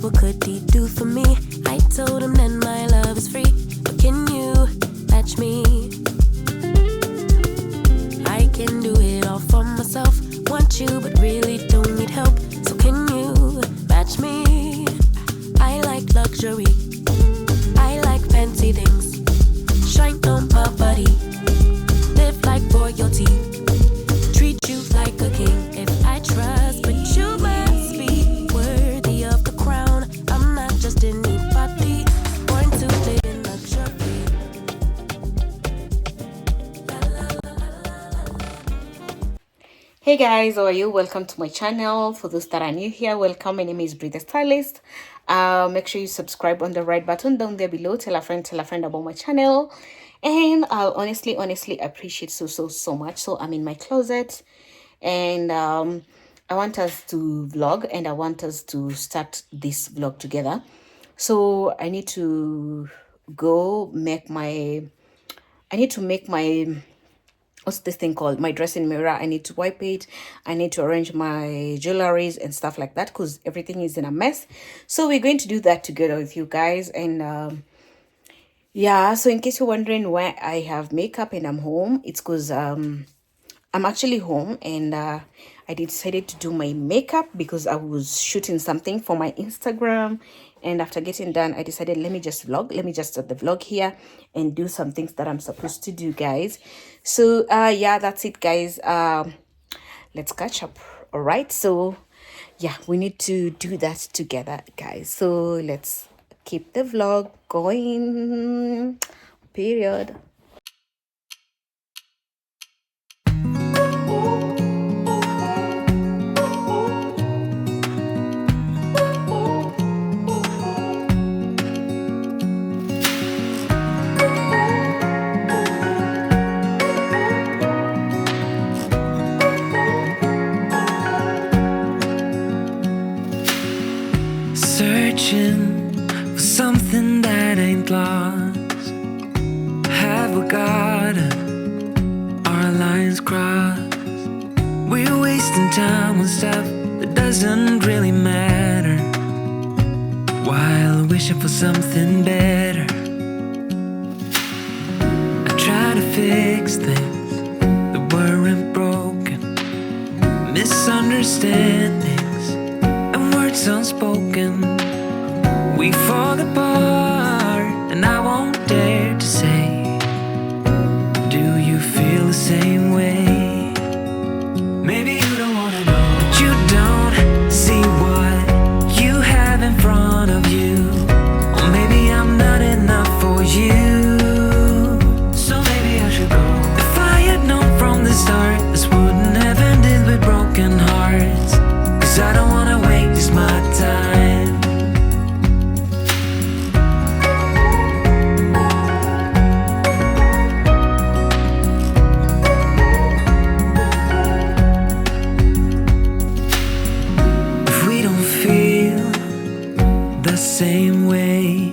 what could he do for me? I told him that my love is free, but can you match me? I can do it all for myself. Want you, but really don't need help. So can you match me? I like luxury. I like fancy things. Shine on my body. Live like royalty. Treat you like a king. If I trust, but you must be worthy of the crown. I'm not just anybody. Born to live in luxury. Hey guys, how are you? Welcome to my channel. For those that are new here, welcome. My name is Breathe Stylist. Make sure you subscribe on the right button down there below. Tell a friend about my channel. And I'll honestly appreciate so much. So I'm in my closet, and I want us to vlog, and I want us to start this vlog together. So I need to go make my what's this thing called, my dressing mirror. I need to wipe it. I need to arrange my jewelries and stuff like that because everything is in a mess. So we're going to do that together with you guys. And yeah, so in case you're wondering why I have makeup and I'm home, it's because I'm actually home, and I decided to do my makeup because I was shooting something for my Instagram. And after getting done, I decided, let me just start the vlog here and do some things that I'm supposed to do, guys. So yeah, that's it, guys. Let's catch up. All right, so yeah, we need to do that together, guys. So let's keep the vlog going, period. Searching for something that ain't lost. Have we got our lines crossed? We're wasting time on stuff that doesn't really matter, while wishing for something better. I try to fix things that weren't broken, misunderstandings and words unspoken. We fall apart, and I won't dare to say, do you feel the same way? Maybe you don't wanna know, but you don't see what you have in front of you. Or maybe I'm not enough for you, so maybe I should go. If I had known from the start, this wouldn't have ended with broken hearts. Cause I don't wanna waste my time. Same way,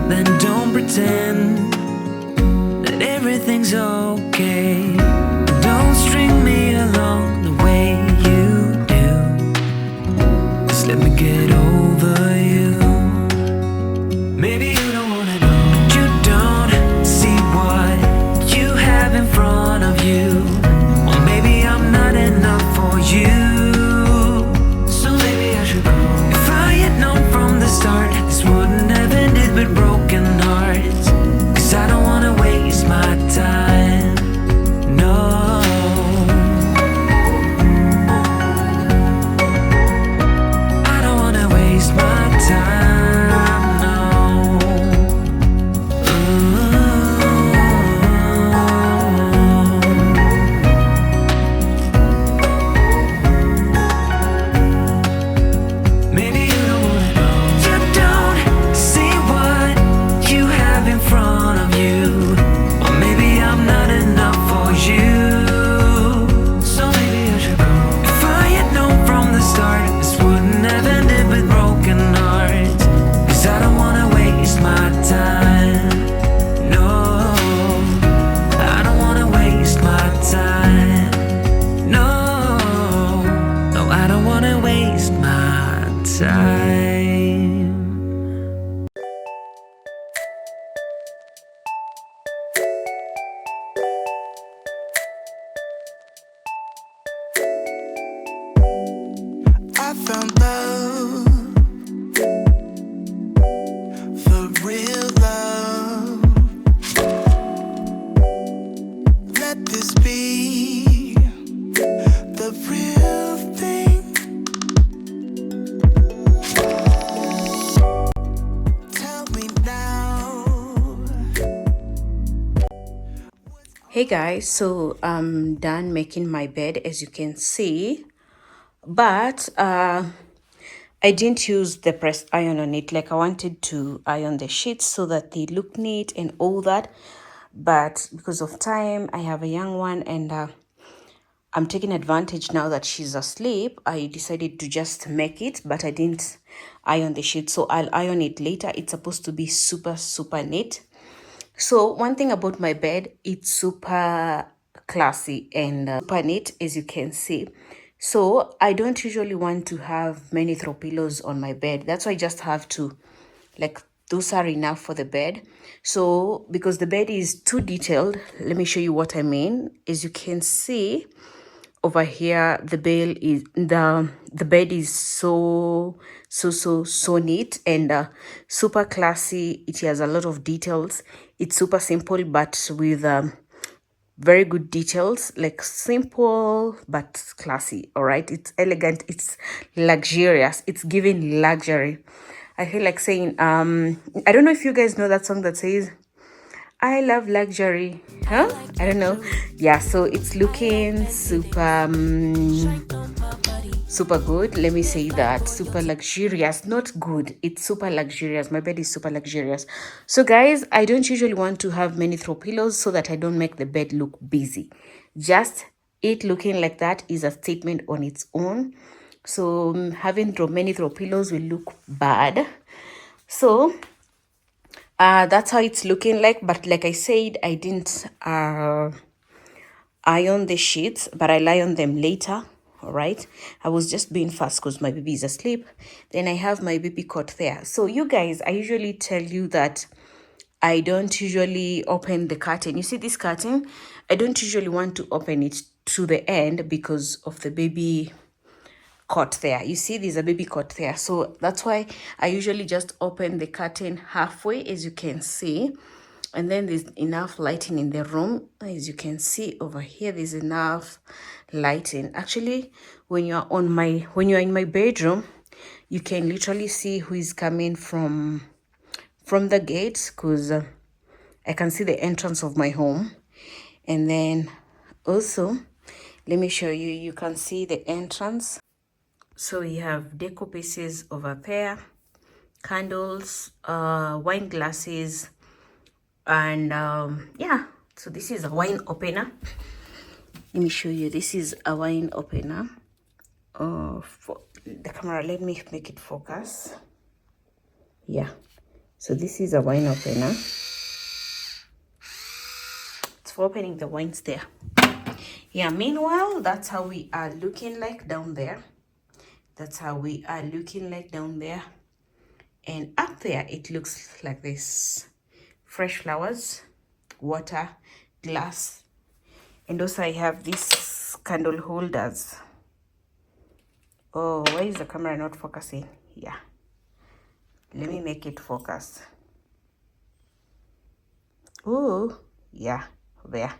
then don't pretend that everything's okay. Don't string me along the way you do. Just let me get over you. Maybe you don't wanna know, but you don't see what you have in front of you. Or maybe I'm not enough for you. This wouldn't have ended with broken hearts. Cause I don't wanna waste my time. No, I don't wanna waste my time. No. Maybe you don't wanna know, see what you have in front of you. Or maybe I'm not enough for you, so maybe I should go. If I had known from the start, this wouldn't have ended with broken hearts. Cause I don't wanna waste my time. No, I don't wanna waste my time. No, no, I don't wanna waste my time. love, for real love. Let this be the real thing. Tell me now. Hey guys, so I'm done making my bed, as you can see, but I didn't use the pressed iron on it. Like, I wanted to iron the sheets so that they look neat and all that, but because of time, I have a young one, and I'm taking advantage now that she's asleep. I decided to just make it, but I didn't iron the sheet, so I'll iron it later. It's supposed to be super neat. So one thing about my bed, it's super classy and super neat, as you can see. So I don't usually want to have many throw pillows on my bed. That's why I just have to, like, those are enough for the bed. So because the bed is too detailed, let me show you what I mean. As you can see over here, the bed is so neat and super classy. It has a lot of details. It's super simple but with very good details, like simple but classy. All right, it's elegant, it's luxurious, it's giving luxury. I feel like saying I don't know if you guys know that song that says I love luxury, huh? I don't know. Yeah, so it's looking super good. Let me say that. Super luxurious, not good. It's super luxurious. My bed is super luxurious. So guys, I don't usually want to have many throw pillows so that I don't make the bed look busy. Just it looking like that is a statement on its own. So having many throw pillows will look bad. So that's how it's looking like. But like I said, I didn't iron the sheets, but I'll iron them later. All right, I was just being fast because my baby is asleep. Then I have my baby cot there. So you guys, I usually tell you that I don't usually open the curtain. You see this curtain, I don't usually want to open it to the end because of the baby cot there. You see there's a baby cot there, so that's why I usually just open the curtain halfway, as you can see. And then there's enough lighting in the room. As you can see over here, there's enough lighting. Actually, when you're in my bedroom, you can literally see who is coming from the gate, because I can see the entrance of my home. And then also, let me show you, you can see the entrance. So we have deco pieces over there, candles, wine glasses, and yeah, so this is a wine opener. Let me show you, this is a wine opener. For the camera, let me make it focus. Yeah, so this is a wine opener. It's for opening the wines there. Yeah, meanwhile, that's how we are looking like down there. That's how we are looking like down there. And up there, it looks like this. Fresh flowers, water, glass. And also I have these candle holders. Oh, why is the camera not focusing? Yeah. Let me make it focus. Oh, yeah, there.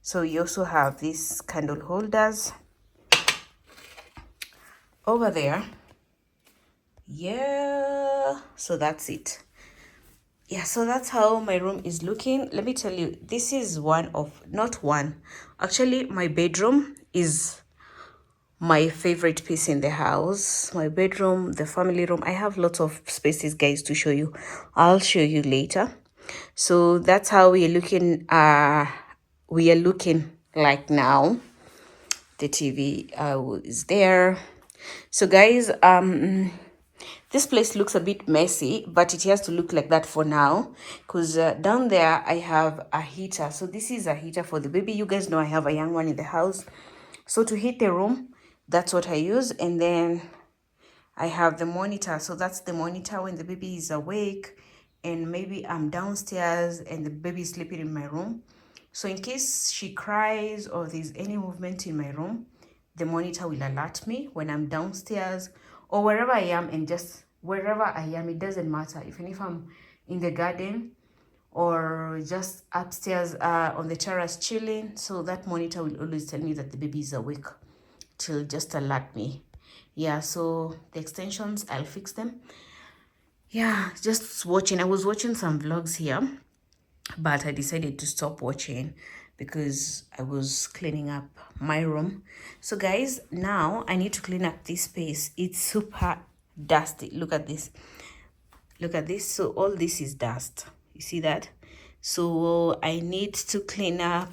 So you also have these candle holders over there. Yeah, so that's it. Yeah, so that's how my room is looking. Let me tell you, this is actually my bedroom is my favorite piece in the house. My bedroom, the family room, I have lots of spaces, guys, to show you. I'll show you later. So that's how we are looking like now. The TV is there. So guys, this place looks a bit messy, but it has to look like that for now, because down there I have a heater. So this is a heater for the baby. You guys know I have a young one in the house, so to heat the room, that's what I use. And then I have the monitor. So that's the monitor when the baby is awake and maybe I'm downstairs and the baby is sleeping in my room. So in case she cries or there's any movement in my room, the monitor will alert me when I'm downstairs or wherever I am, and just wherever I am, it doesn't matter. Even if I'm in the garden or just upstairs on the terrace chilling, so that monitor will always tell me that the baby is awake, till just alert me. Yeah, so the extensions, I'll fix them. Yeah, just watching. I was watching some vlogs here, but I decided to stop watching because I was cleaning up my room. So guys, now I need to clean up this space. It's super dusty. Look at this. Look at this. So all this is dust. You see that? So I need to clean up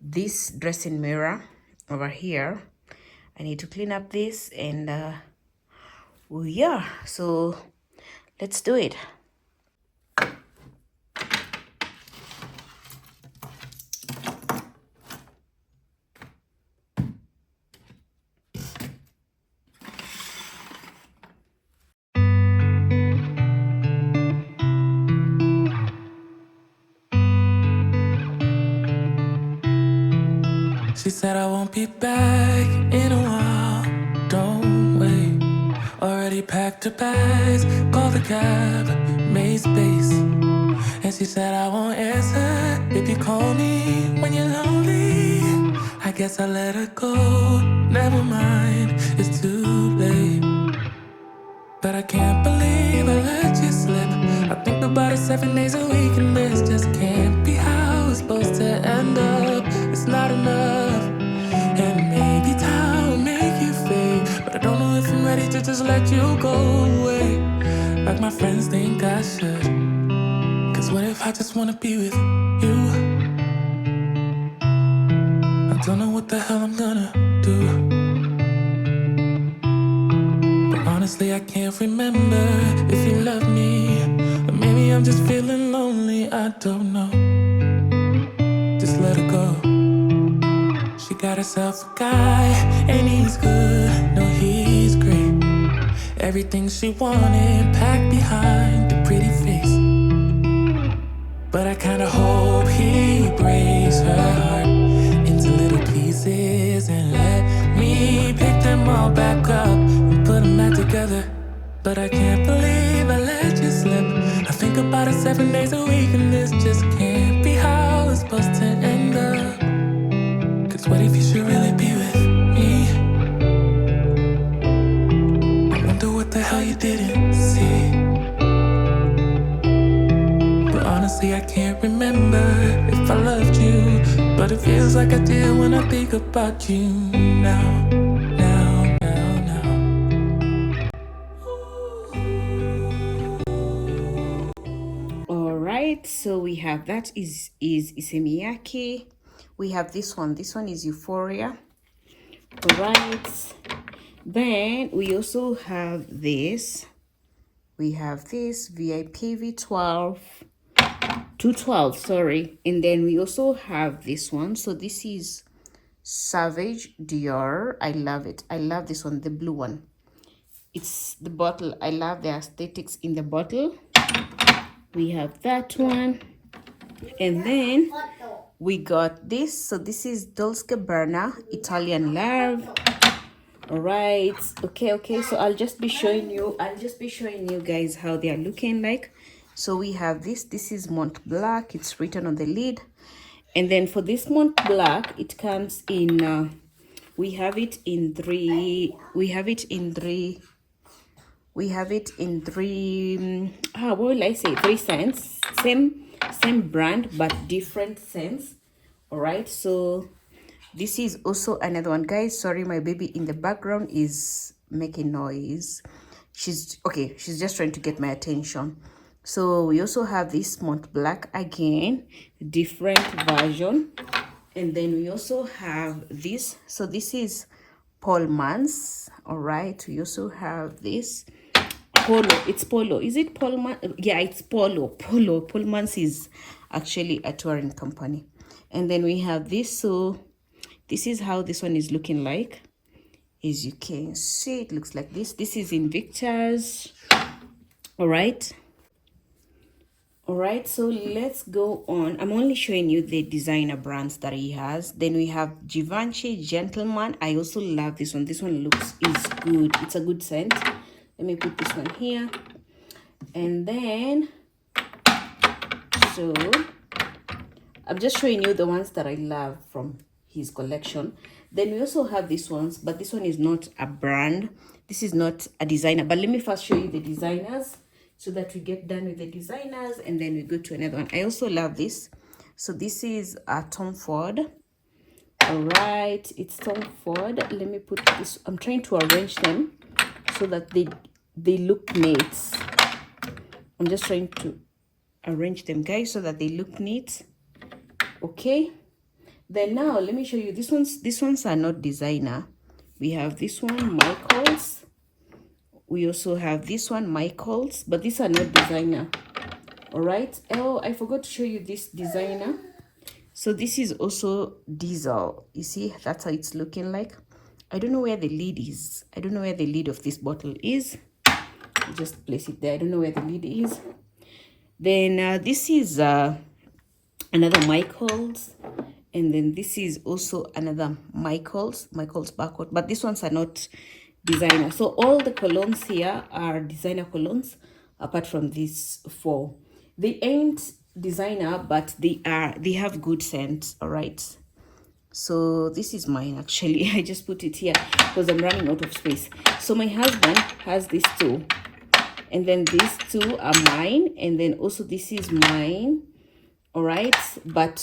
this dressing mirror over here. I need to clean up this, and oh yeah, so let's do it. She said I won't be back in a while. Don't wait. Already packed her bags, called the cab, made space. And she said I won't answer if you call me when you're lonely. I guess I let her go. Never mind, it's too late. But I can't believe I let you slip. I think about it 7 days a week, and this just can't be how it's supposed to end up. It's not enough. And maybe time will make you fade, but I don't know if I'm ready to just let you go away like my friends think I should. Cause what if I just wanna be with you? I don't know what the hell I'm gonna do. But honestly, I can't remember if you love me, or maybe I'm just feeling lonely, I don't know. Just let her go. She got herself a guy, and he's good, no he's great. Everything she wanted packed behind the pretty face. But I kinda hope he breaks her heart into little pieces and let me pick them all back up and put them back together. But I can't believe I let you slip. I think about it 7 days a week, and this just can't be how it's supposed to end up. Cause what if you should really be with me? I wonder what the hell you didn't see. But honestly, I can't remember if I loved you, but it feels like I did when I think about you now. All right, so we have that is Isemiyaki. We have this one. This one is Euphoria. All right. Then we also have this. We have this VIP V12. 212, sorry. And then we also have this one. So this is Savage Dior. I love it. I love this one, the blue one. It's the bottle. I love the aesthetics in the bottle. We have that one. And then we got this. So this is Dolce & Gabbana Italian Love. All right. Okay. So I'll just be showing you guys how they are looking like. So we have this. This is Mont Blanc. It's written on the lid. And then for this Mont Blanc, it comes in we have it in three what will I say, 3 cents. Same brand but different scents. All right, so this is also another one, guys. Sorry, my baby in the background is making noise. She's just trying to get my attention. So we also have this Mont Blanc, again, different version. And then we also have this. So this is Pullman's. All right, we also have this Polo. It's Polo. Is it Pullman? Yeah, it's Polo. Pullman's is actually a touring company. And then we have this. So this is how this one is looking like. As you can see, it looks like this. This is in Victor's. All right. All right, so let's go on. I'm only showing you the designer brands that he has. Then we have Givenchy Gentleman. I also love this one. This one is good. It's a good scent. Let me put this one here. And then, so I'm just showing you the ones that I love from his collection. Then we also have these ones, but this one is not a brand. This is not a designer. But let me first show you the designers so that we get done with the designers and then we go to another one. I also love this. So this is Tom Ford. All right, it's Tom Ford. Let me put this. I'm trying to arrange them so that they look neat. I'm just trying to arrange them, guys, so that they look neat. Okay, then now let me show you these ones are not designer. We have this one, Michaels. We also have this one, Michaels, but these are not designer. All right. Oh, I forgot to show you this designer. So this is also Diesel. You see, that's how it's looking like. I don't know where the lid is. I don't know where the lid of this bottle is. I'll just place it there. I don't know where the lid is. Then this is another Michaels. And then this is also another Michaels barcode. But these ones are not designer. So all the colognes here are designer colognes, apart from these four. They ain't designer, but they have good scent. All right, so this is mine actually. I just put it here because I'm running out of space. So my husband has these two, and then these two are mine, and then also this is mine. All right, but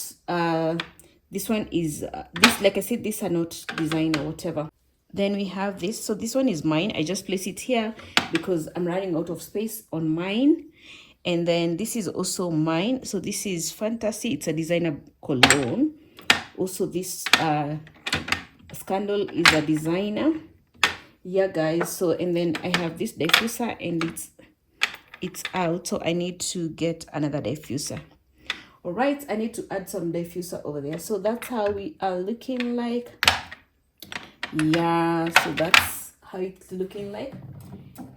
this one is this, like I said, these are not designer, whatever. Then we have this. So this one is mine. I just place it here because I'm running out of space on mine. And then this is also mine. So this is Fantasy. It's a designer cologne. Also this Scandal is a designer. Yeah, guys. So, and then I have this diffuser and it's out. So I need to get another diffuser. All right, I need to add some diffuser over there. So that's how we are looking like. Yeah, so that's how it's looking like.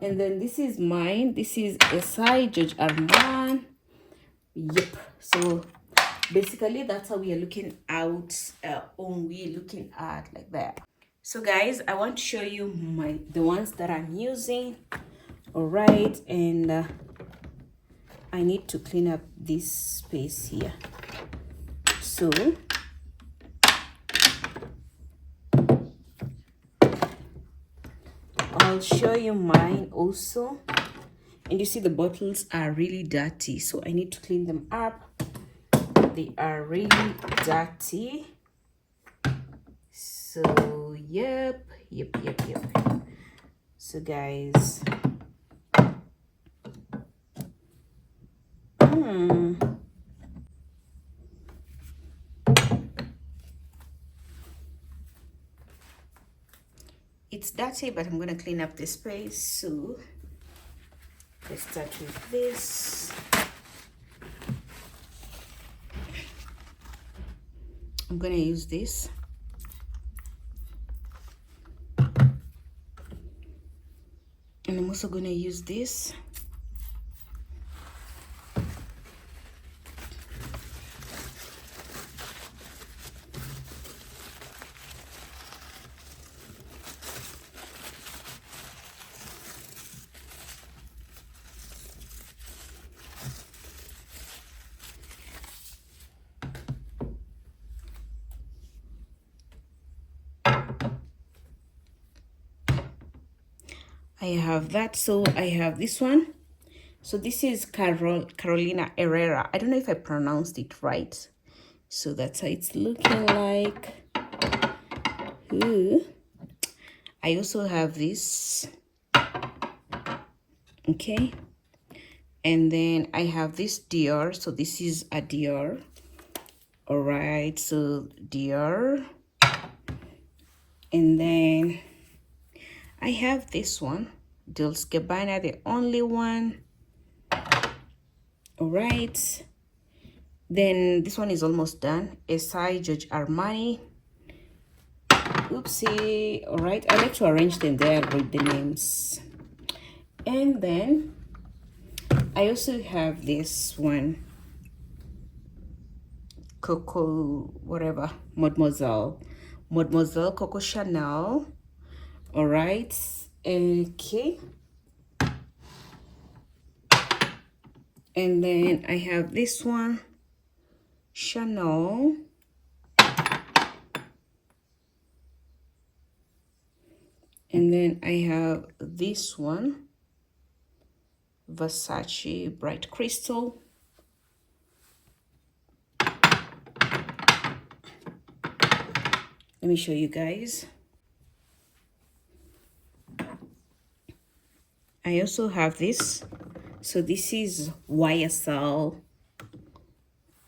And then this is mine. This is SI George Armand. Yep. So basically that's how we are looking out we're looking at like that. So guys, I want to show you the ones that I'm using. All right, and I need to clean up this space here. So I'll show you mine also. And you see the bottles are really dirty, so I need to clean them up. They are really dirty. So yep. So guys, it's dirty, but I'm gonna clean up the space. So let's start with this. I'm gonna use this. And I'm also gonna use this. I have that. So I have this one. So this is Carolina Herrera. I don't know if I pronounced it right. So that's how it's looking like. Ooh. I also have this. Okay. And then I have this Dior. So this is a Dior. All right. So Dior. And then I have this one, Dolce & Gabbana, the only one. All right. Then this one is almost done. SI George Armani. Oopsie. All right. I like to arrange them there with the names. And then I also have this one, Coco, whatever, Mademoiselle Coco Chanel. All right, okay. And then I have this one, Chanel. And then I have this one, Versace Bright Crystal. Let me show you guys. I also have this. So this is YSL.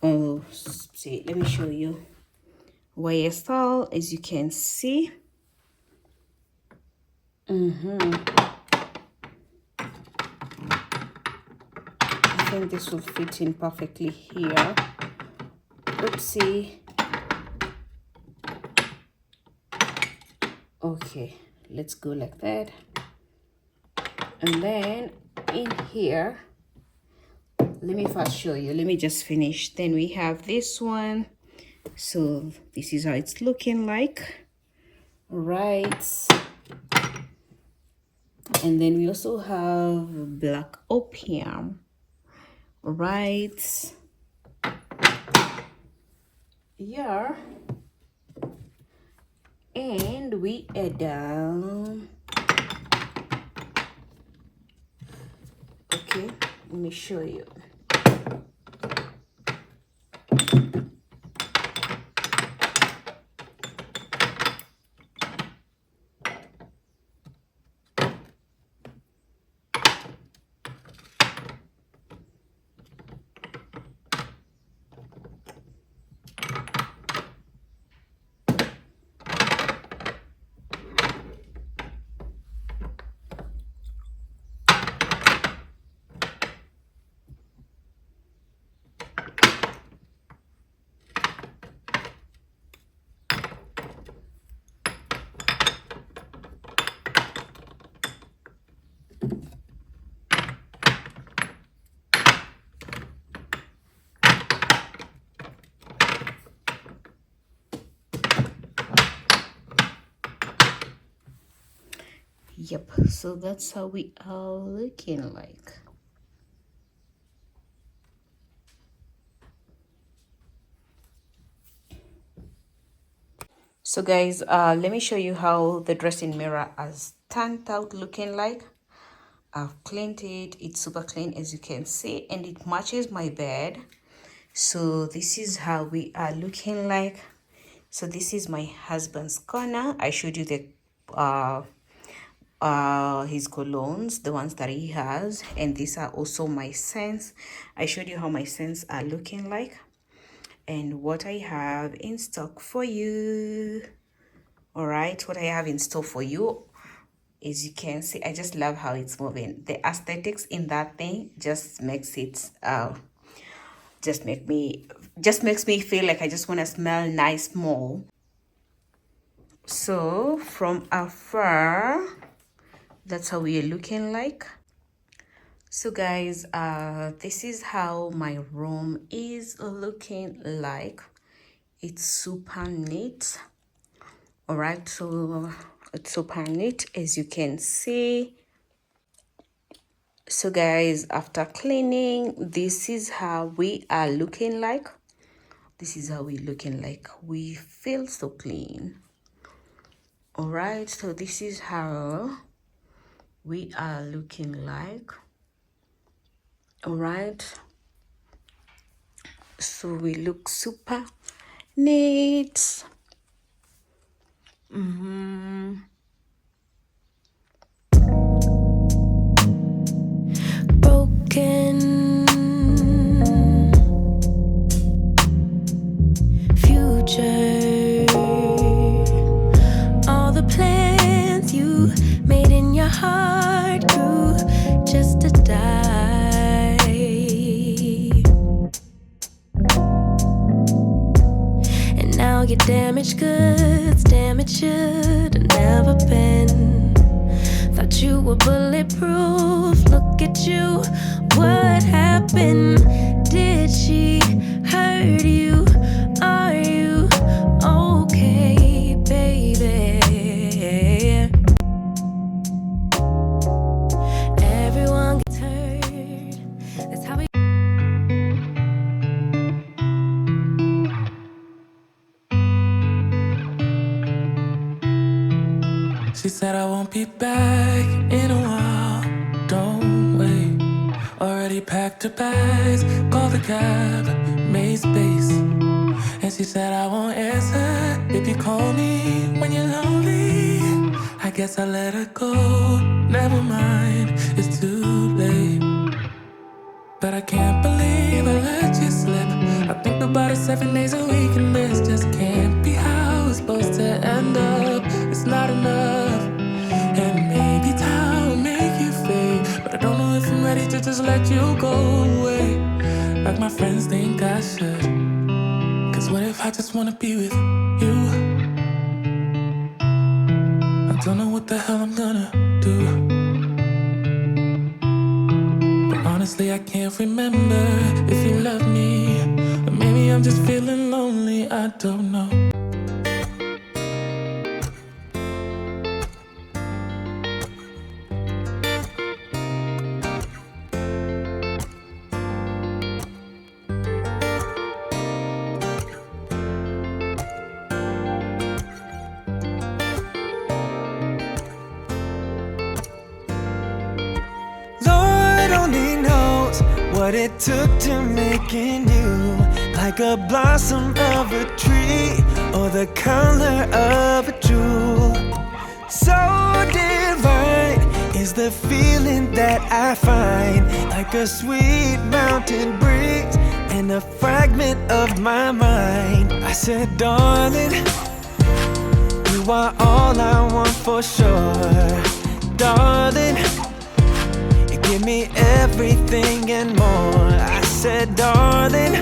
Oh, see, let me show you. YSL, as you can see. I think this will fit in perfectly here. Oopsie. Okay, let's go like that. And then in here, let me first show you. Let me just finish. Then we have this one. So this is how it's looking like. All right. And then we also have Black Opium. All right. Yeah. And we are down. Okay, let me show you. Yep, so that's how we are looking like. So guys, let me show you how the dressing mirror has turned out looking like. I've cleaned it. It's super clean, as you can see, and it matches my bed. So this is how we are looking like. So this is my husband's corner. I showed you the his colognes, the ones that he has, and these are also my scents. I showed you how my scents are looking like and what I have in stock for you. All right, what I have in store for you, as you can see, I just love how it's moving. The aesthetics in that thing just makes it just makes me feel like I just want to smell nice more. So from afar, that's how we are looking like. So guys, this is how my room is looking like. It's super neat. All right, so it's super neat, as you can see. So guys, after cleaning, this is how we are looking like. This is how we're looking like. We feel so clean. All right, so this is how we are looking like. All right, so we look super neat. Broken future. All the plans you made in your heart grew just to die. And now your damaged goods, damaged should have never been. Thought you were bulletproof. Look look at you. What happened? Did she hurt you? Are you okay, baby? Everyone gets hurt. That's how we. She said I won't be back in a while. Don't wait. Already packed her bags, called the cab, made space. And she said I won't answer if you call me when you're lonely. I guess I let her go. Never mind, it's too late. But I can't believe I let you slip. I think about it 7 days a week, and this just can't be how it's supposed to end up. It's not enough. And maybe time will make you fade, but I don't know if I'm ready to just let you go away like my friends think I should. Cause what if I just wanna be with you? I don't know what the hell I'm gonna do. But honestly I can't remember if you love me, or maybe I'm just feeling lonely, I don't know. Lord only knows what it took to making you like a blossom of a tree or the color of a jewel. So divine is the feeling that I find, like a sweet mountain breeze and a fragment of my mind. I said, darling, you are all I want for sure. Darling, give me everything and more. I said, darling,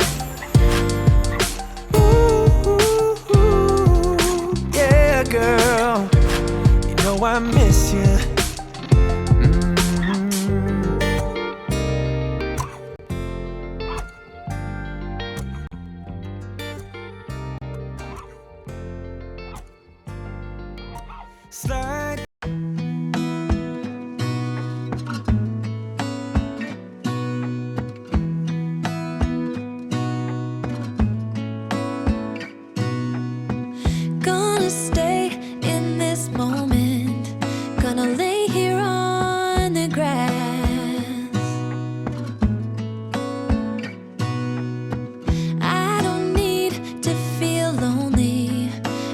ooh, yeah, girl, you know I miss you. Slide. Gonna stay in this moment. Gonna lay here on the grass. I don't need to feel lonely.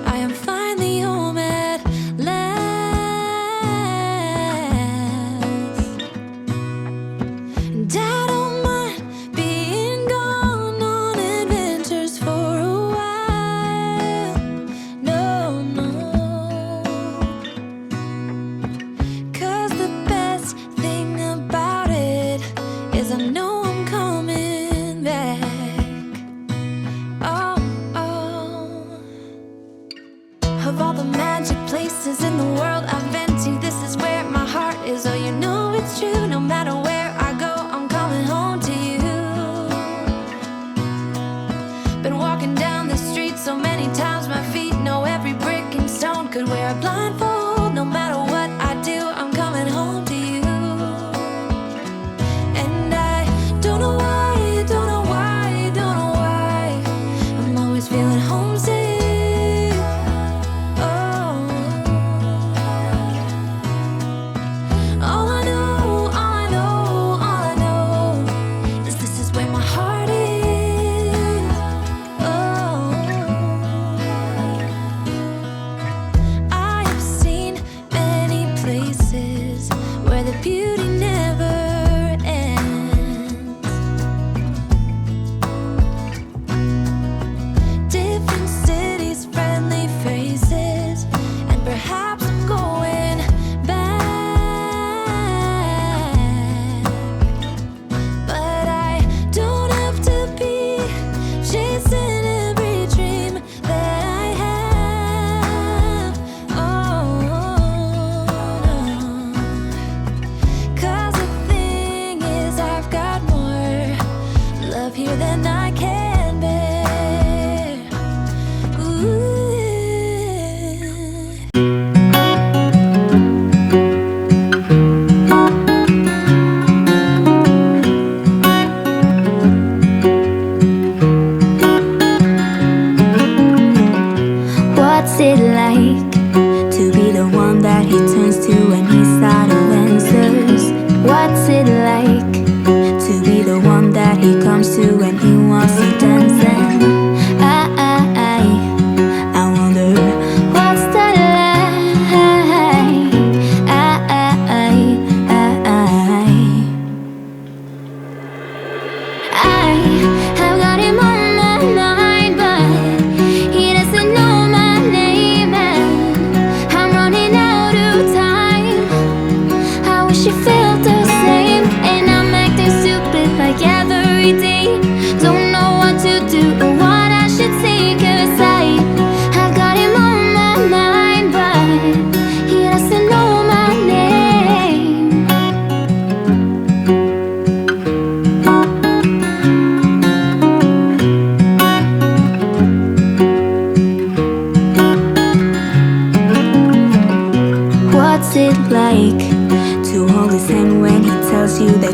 I am finally home at last. And I don't mind being gone on adventures for a while. No, no. 'Cause the best thing about it is I know I'm coming back. Oh, oh. Of all the magic places in the world I've been to, this is where my heart is. Oh, you know it's true. No matter where I go, I'm coming home to you. Been walking down the street so many times, my feet know every brick and stone. Could wear a blindfold. No matter what I do, I'm coming home to you. And I don't know why, don't know why, don't know why I'm always feeling homesick. Oh, all I know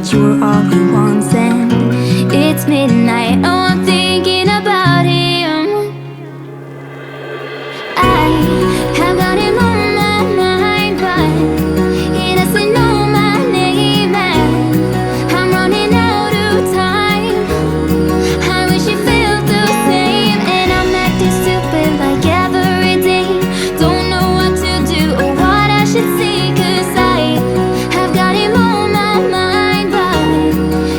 that you were all he wants. And it's midnight, oh, I'm thinking about him. I have got him on my mind, but he doesn't know my name, and I'm running out of time. I wish he felt the same, and I'm acting stupid like every day. Don't know what to do or what I should say, 'cause I have got him on my mind, but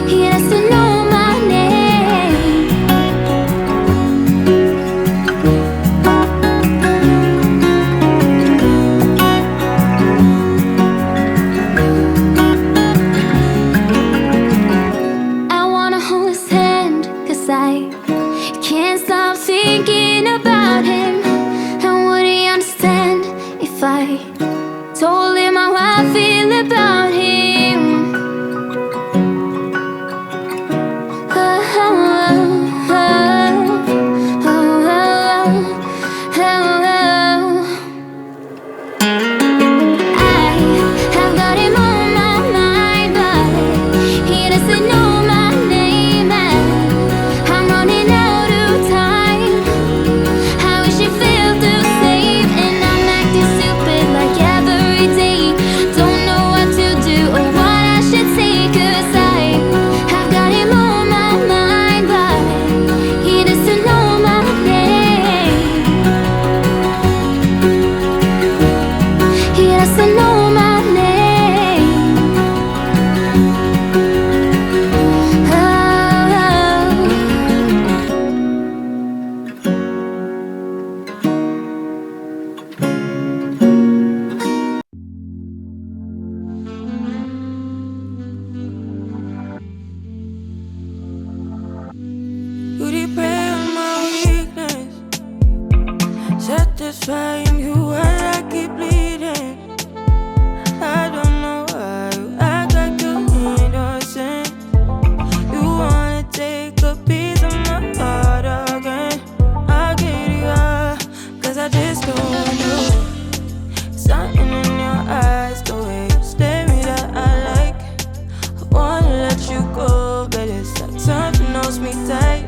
he doesn't know my name. I wanna hold his hand, 'cause I can't stop thinking about him. And would he understand if I told him how I feel about him? Oh, oh, oh, oh, oh, oh. I have got him on my mind, but he doesn't know my name, and I'm running out of time. I wish he felt the same, and I'm acting stupid like every day. Don't know what to do or what I should say, 'cause I have got him on my mind, but he doesn't know my name. He doesn't know my name. You depend on my weakness, satisfying you while I keep bleeding. I don't know why you act like you're innocent. You wanna take a piece of my heart again. I'll get you out, 'cause I just don't know. Something in your eyes, the way you stare me that I like. I wanna let you go, but it's like something holds me tight.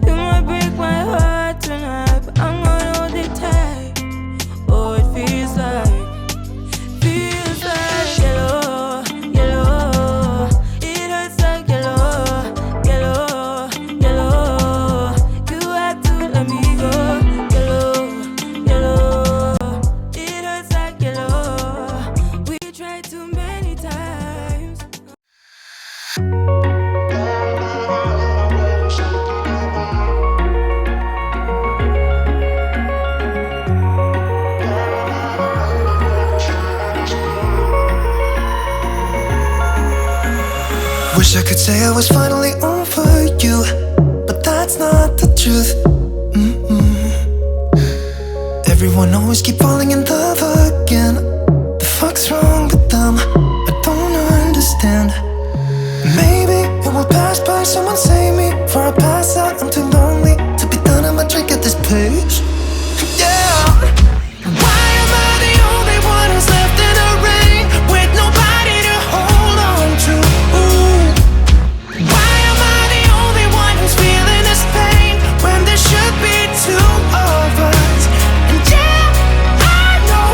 You might break my heart tonight, but I'm gonna hold it tight. Oh, it feels like yellow, yellow. It hurts like yellow, yellow, yellow. You had to let me go, yellow, yellow. It hurts like yellow. We tried too many times. Wish I could say I was finally over you, but that's not the truth. Everyone always keep falling in love again. The fuck's wrong with them? I don't understand. Maybe it will pass by, someone save me. Before I pass out, I'm too lonely to be done. I'ma drink at this place. Yeah. Why am I the only one who's left in the rain with nobody to hold on to? Why am I the only one who's feeling this pain when there should be two of us? And yeah, I know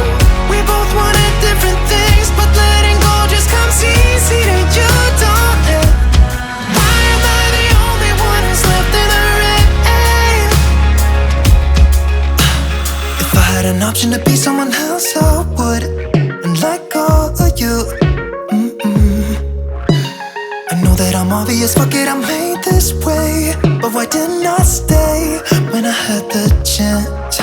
we both wanted different things, but letting go just comes easy to you, don't it? Why am I the only one who's left in the rain? If I had an option to be someone else, I would, and let go of you. I know that I'm obvious, fuck it, I'm made this way. But why didn't I stay when I had the chance?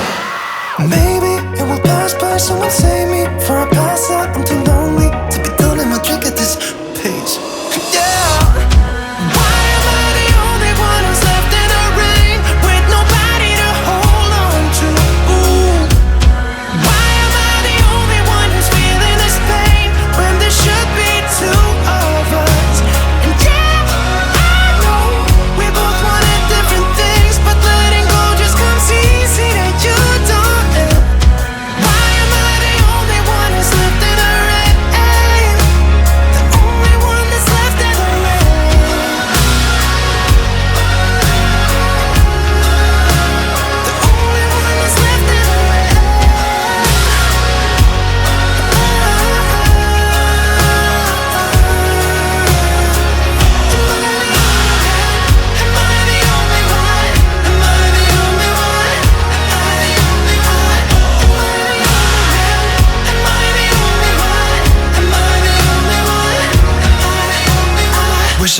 Maybe it will pass by, someone save me. Before I pass out, I'm too lonely to be done. I'ma drink at this pace. Yeah. Why am I the only one who's left in the rain with nobody to hold on to? Why am I the only one who's feeling this pain when there should be two of us? And yeah, I know we both wanted different things, but letting go just comes easy to you, don't it? Why am I the only one who's left in the rain?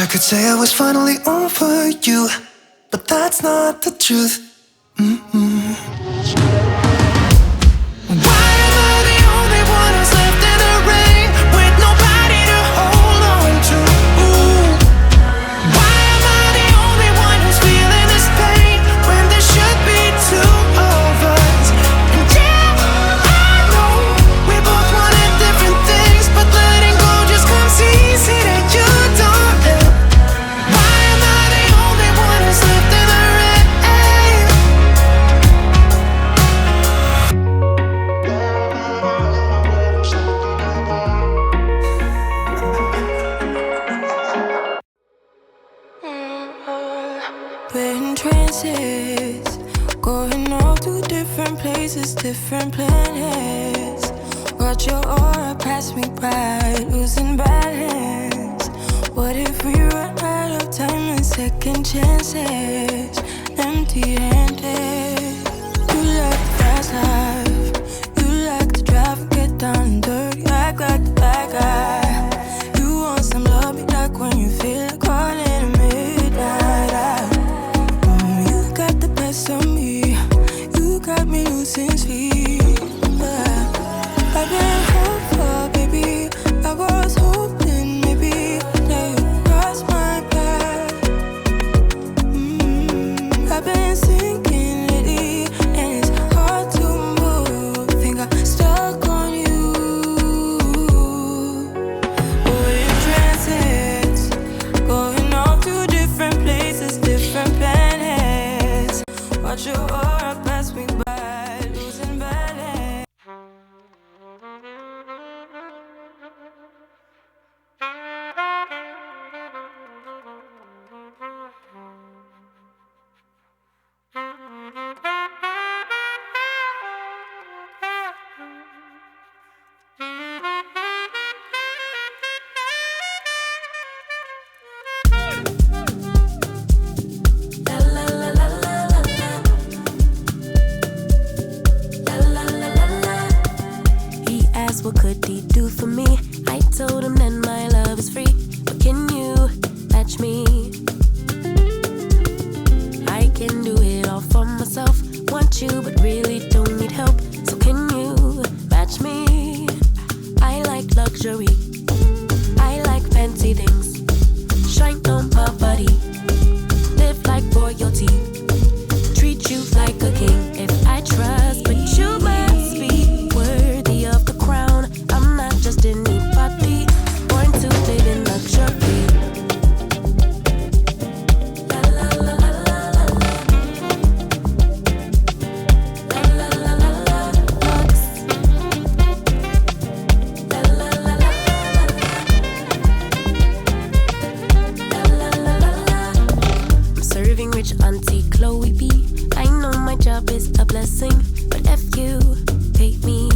I could say I was finally over you, but that's not the truth. Why am I the only one who's left in the rain with nobody to hold on to? Why am I the only one who's feeling this pain when there should be two of us? And yeah, I know we both wanted different things, but letting go just comes easy to you, darling. Why am I the only one who's left in the rain? We're in trances, going off to different places, different planets. Watch your aura pass me by, losing balance. What if we run out of time and second chances? Empty-handed. You like the fast life, you like to drive and get down and dirty, act like the bad guy. You want some love, be like when you feel like calling at midnight. You got the best of me, you got me losing sleep. I've been hopeful, baby, I was hoping maybe that you cross my path. I've been sinking lately, and it's hard to move. Think I'm stuck on you. We're in transits, going off to different places, different planets. Watch your aura pass me by, losing balance. He asked what could he do for me. I told him that my love is free. But can you match me? I can do it all for myself. Want you but really don't need help. So can you match me? I like luxury, I like fancy things. Shine on my body, live like royalty, treat you like a king. If I trust, but you must be worthy of the crown. I'm not just anybody, born to live in luxury. La la la la la la la la la la lux. La la la la la la la la la. I'm serving rich Auntie Chloe B. I know my job is a blessing, but if you pay me.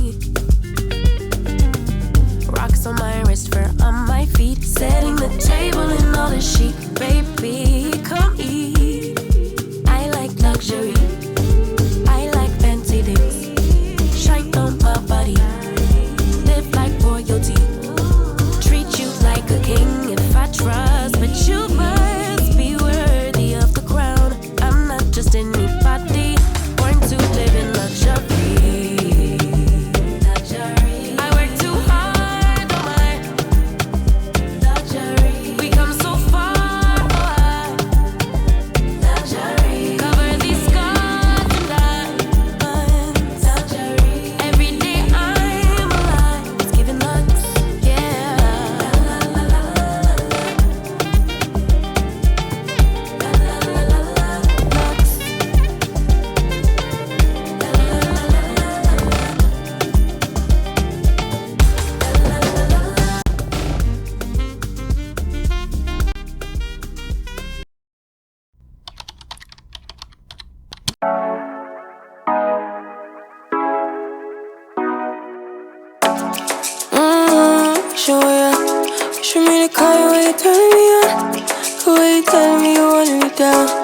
Rocks on my wrist, fur on my feet, setting the table in all the chic. Baby, come eat. I like luxury, I like fancy things. Shine on my body, live like royalty, treat you like a king. If I trust, but you must be worthy of the crown. I'm not just anybody, born to live in luxury. I work too hard on my luxury. We come so far, oh, luxury. Cover these scars and diamonds, luxury. Every day I'm alive, it's giving lux, yeah. La la la la la la. La la la la la lux. La la la la la la. Show me the car, you way you turning me on. The way you telling me you wanted me down.